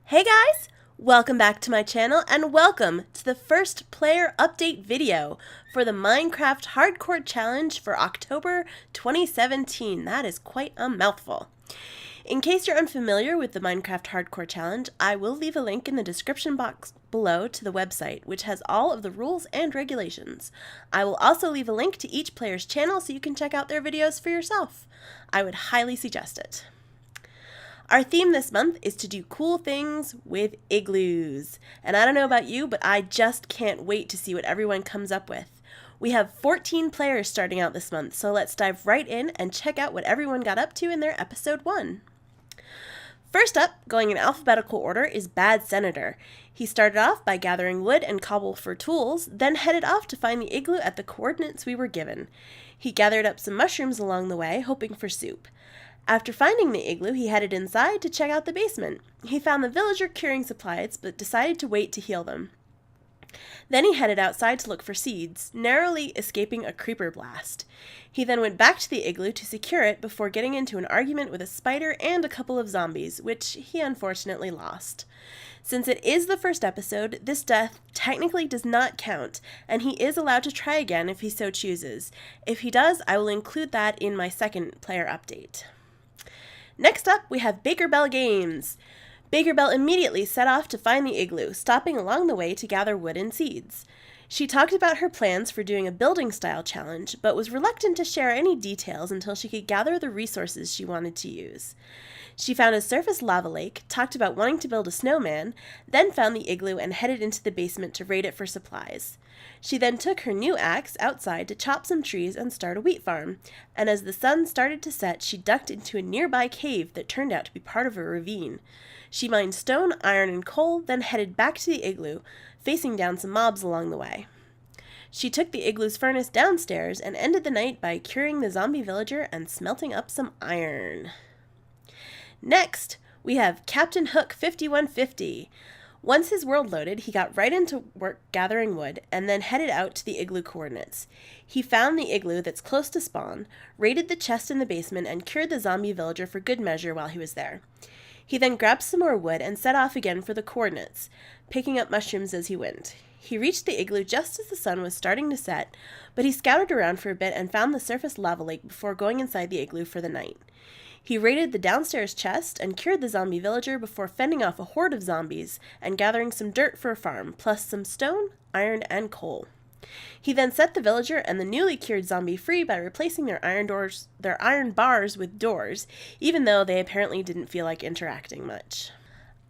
Hey guys! Welcome back to my channel and welcome to the first player update video for the Minecraft Hardcore Challenge for October 2017. That is quite a mouthful. In case you're unfamiliar with the Minecraft Hardcore Challenge, I will leave a link in the description box below to the website, which has all of the rules and regulations. I will also leave a link to each player's channel so you can check out their videos for yourself. I would highly suggest it. Our theme this month is to do cool things with igloos. And I don't know about you, but I just can't wait to see what everyone comes up with. We have 14 players starting out this month, so let's dive right in and check out what everyone got up to in their episode 1. First up, going in alphabetical order, is Bad Senator. He started off by gathering wood and cobble for tools, then headed off to find the igloo at the coordinates we were given. He gathered up some mushrooms along the way, hoping for soup. After finding the igloo, he headed inside to check out the basement. He found the villager curing supplies, but decided to wait to heal them. Then he headed outside to look for seeds, narrowly escaping a creeper blast. He then went back to the igloo to secure it before getting into an argument with a spider and a couple of zombies, which he unfortunately lost. Since it is the first episode, this death technically does not count, and he is allowed to try again if he so chooses. If he does, I will include that in my second player update. Next up, we have Bakerbelle Games. Bakerbelle immediately set off to find the igloo, stopping along the way to gather wood and seeds. She talked about her plans for doing a building-style challenge, but was reluctant to share any details until she could gather the resources she wanted to use. She found a surface lava lake, talked about wanting to build a snowman, then found the igloo and headed into the basement to raid it for supplies. She then took her new axe outside to chop some trees and start a wheat farm, and as the sun started to set, she ducked into a nearby cave that turned out to be part of a ravine. She mined stone, iron, and coal, then headed back to the igloo, facing down some mobs along the way. She took the igloo's furnace downstairs and ended the night by curing the zombie villager and smelting up some iron. Next, we have Captain Hook 5150. Once his world loaded, he got right into work gathering wood and then headed out to the igloo coordinates. He found the igloo that's close to spawn, raided the chest in the basement, and cured the zombie villager for good measure while he was there. He then grabbed some more wood and set off again for the coordinates, picking up mushrooms as he went. He reached the igloo just as the sun was starting to set, but he scouted around for a bit and found the surface lava lake before going inside the igloo for the night. He raided the downstairs chest and cured the zombie villager before fending off a horde of zombies and gathering some dirt for a farm, plus some stone, iron, and coal. He then set the villager and the newly cured zombie free by replacing their iron bars with doors, even though they apparently didn't feel like interacting much.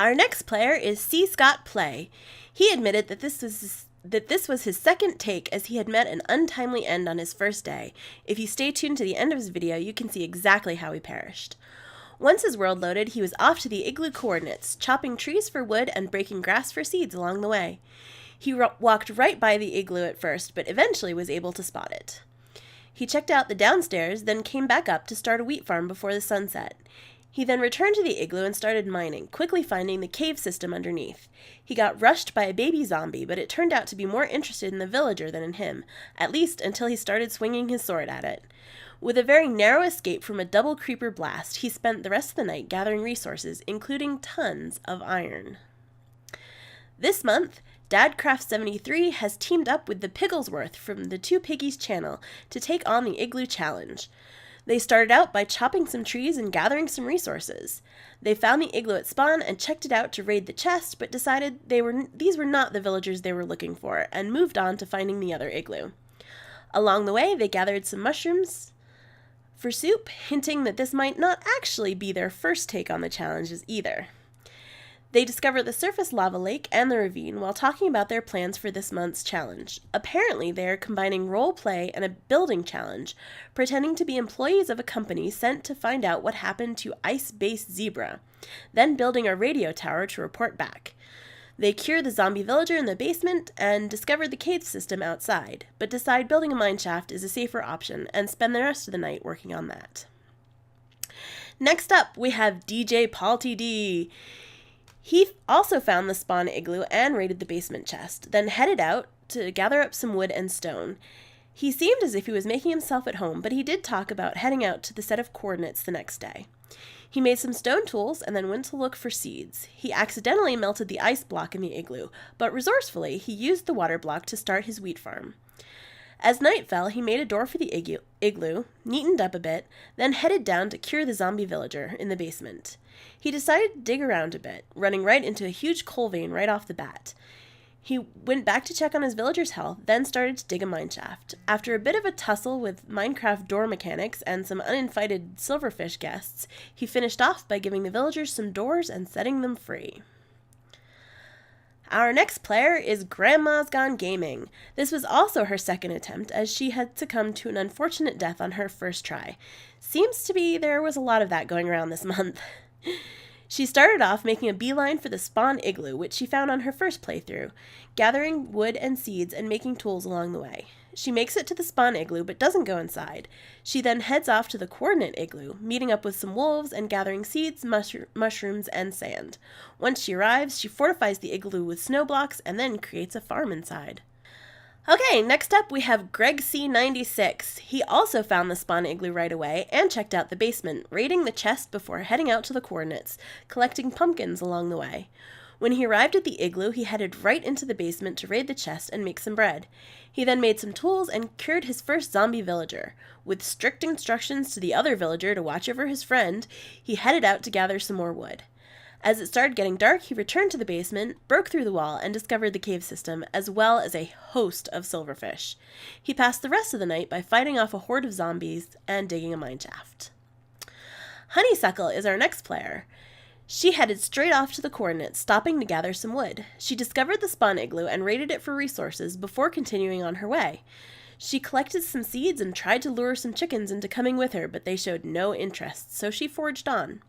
Our next player is CScottPlay. He admitted that this was his second take as he had met an untimely end on his first day. If you stay tuned to the end of his video, you can see exactly how he perished. Once his world loaded, he was off to the igloo coordinates, chopping trees for wood and breaking grass for seeds along the way. He walked right by the igloo at first, but eventually was able to spot it. He checked out the downstairs, then came back up to start a wheat farm before the sun set. He then returned to the igloo and started mining, quickly finding the cave system underneath. He got rushed by a baby zombie, but it turned out to be more interested in the villager than in him, at least until he started swinging his sword at it. With a very narrow escape from a double creeper blast, he spent the rest of the night gathering resources, including tons of iron. This month, Dadcraft73 has teamed up with the Pigglesworth from the Two Piggies channel to take on the Igloo Challenge. They started out by chopping some trees and gathering some resources. They found the igloo at spawn and checked it out to raid the chest, but decided these were not the villagers they were looking for, and moved on to finding the other igloo. Along the way, they gathered some mushrooms for soup, hinting that this might not actually be their first take on the challenges either. They discover the surface lava lake and the ravine while talking about their plans for this month's challenge. Apparently, they are combining role play and a building challenge, pretending to be employees of a company sent to find out what happened to Ice-Base Zebra, then building a radio tower to report back. They cure the zombie villager in the basement and discover the cave system outside, but decide building a mineshaft is a safer option and spend the rest of the night working on that. Next up, we have DJPolTD. He also found the spawn igloo and raided the basement chest, then headed out to gather up some wood and stone. He seemed as if he was making himself at home, but he did talk about heading out to the set of coordinates the next day. He made some stone tools and then went to look for seeds. He accidentally melted the ice block in the igloo, but resourcefully he used the water block to start his wheat farm. As night fell, he made a door for the igloo, neatened up a bit, then headed down to cure the zombie villager in the basement. He decided to dig around a bit, running right into a huge coal vein right off the bat. He went back to check on his villager's health, then started to dig a mineshaft. After a bit of a tussle with Minecraft door mechanics and some uninvited silverfish guests, he finished off by giving the villagers some doors and setting them free. Our next player is Grandma's Gone Gaming. This was also her second attempt, as she had succumbed to an unfortunate death on her first try. Seems to be there was a lot of that going around this month. She started off making a beeline for the spawn igloo, which she found on her first playthrough, gathering wood and seeds and making tools along the way. She makes it to the spawn igloo but doesn't go inside. She then heads off to the coordinate igloo, meeting up with some wolves and gathering seeds, mushrooms, and sand. Once she arrives, she fortifies the igloo with snow blocks and then creates a farm inside. Okay, next up we have Greg C96. He also found the spawn igloo right away and checked out the basement, raiding the chest before heading out to the coordinates, collecting pumpkins along the way. When he arrived at the igloo, he headed right into the basement to raid the chest and make some bread. He then made some tools and cured his first zombie villager. With strict instructions to the other villager to watch over his friend, he headed out to gather some more wood. As it started getting dark, he returned to the basement, broke through the wall, and discovered the cave system, as well as a host of silverfish. He passed the rest of the night by fighting off a horde of zombies and digging a mineshaft. Honeysuckle is our next player. She headed straight off to the coordinates, stopping to gather some wood. She discovered the spawn igloo and raided it for resources before continuing on her way. She collected some seeds and tried to lure some chickens into coming with her, but they showed no interest, so she forged on.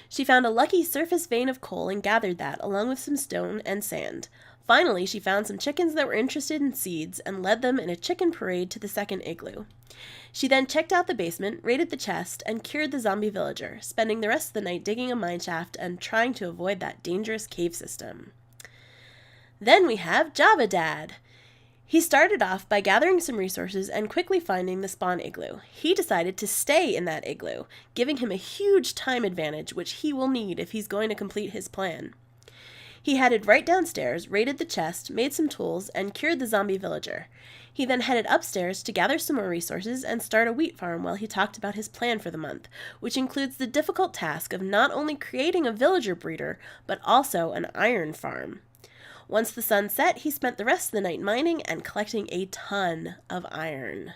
She found a lucky surface vein of coal and gathered that, along with some stone and sand. Finally, she found some chickens that were interested in seeds and led them in a chicken parade to the second igloo. She then checked out the basement, raided the chest, and cured the zombie villager, spending the rest of the night digging a mineshaft and trying to avoid that dangerous cave system. Then we have JavaDad. He started off by gathering some resources and quickly finding the spawn igloo. He decided to stay in that igloo, giving him a huge time advantage, which he will need if he's going to complete his plan. He headed right downstairs, raided the chest, made some tools, and cured the zombie villager. He then headed upstairs to gather some more resources and start a wheat farm while he talked about his plan for the month, which includes the difficult task of not only creating a villager breeder, but also an iron farm. Once the sun set, he spent the rest of the night mining and collecting a ton of iron.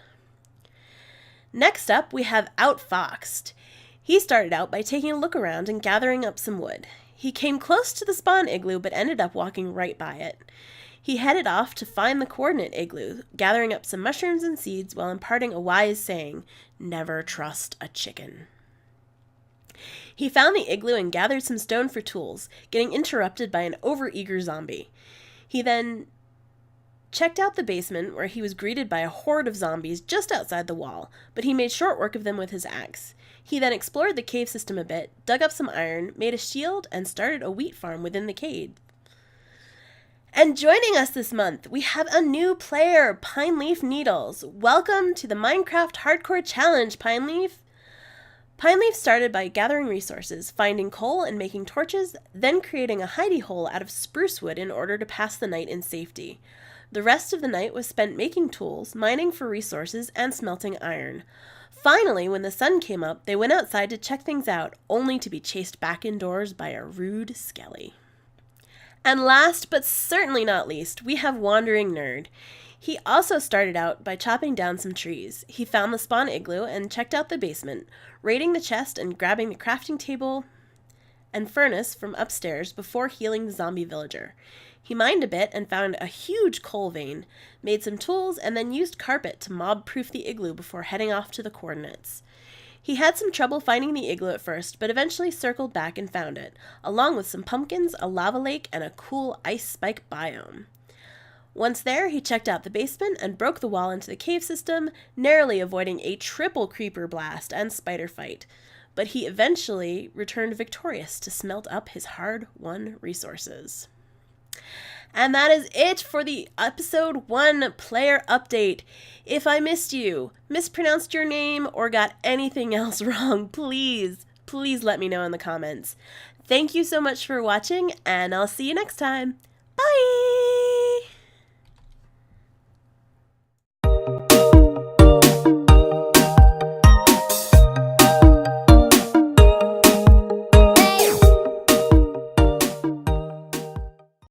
Next up, we have Outfoxed. He started out by taking a look around and gathering up some wood. He came close to the spawn igloo, but ended up walking right by it. He headed off to find the coordinate igloo, gathering up some mushrooms and seeds while imparting a wise saying, "Never trust a chicken." He found the igloo and gathered some stone for tools, getting interrupted by an overeager zombie. He then checked out the basement, where he was greeted by a horde of zombies just outside the wall, but he made short work of them with his axe. He then explored the cave system a bit, dug up some iron, made a shield, and started a wheat farm within the cave. And joining us this month, we have a new player, PineleafNeedles. Welcome to the Minecraft Hardcore Challenge, Pineleaf. Pineleaf started by gathering resources, finding coal and making torches, then creating a hidey hole out of spruce wood in order to pass the night in safety. The rest of the night was spent making tools, mining for resources, and smelting iron. Finally, when the sun came up, they went outside to check things out, only to be chased back indoors by a rude skelly. And last, but certainly not least, we have Wandering Nerd. He also started out by chopping down some trees. He found the spawn igloo and checked out the basement, raiding the chest and grabbing the crafting table and furnace from upstairs before healing the zombie villager. He mined a bit and found a huge coal vein, made some tools, and then used carpet to mob-proof the igloo before heading off to the coordinates. He had some trouble finding the igloo at first, but eventually circled back and found it, along with some pumpkins, a lava lake, and a cool ice spike biome. Once there, he checked out the basement and broke the wall into the cave system, narrowly avoiding a triple creeper blast and spider fight. But he eventually returned victorious to smelt up his hard-won resources. And that is it for the episode 1 player update. If I missed you, mispronounced your name, or got anything else wrong, please please let me know in the comments. Thank you so much for watching, and I'll see you next time. Bye!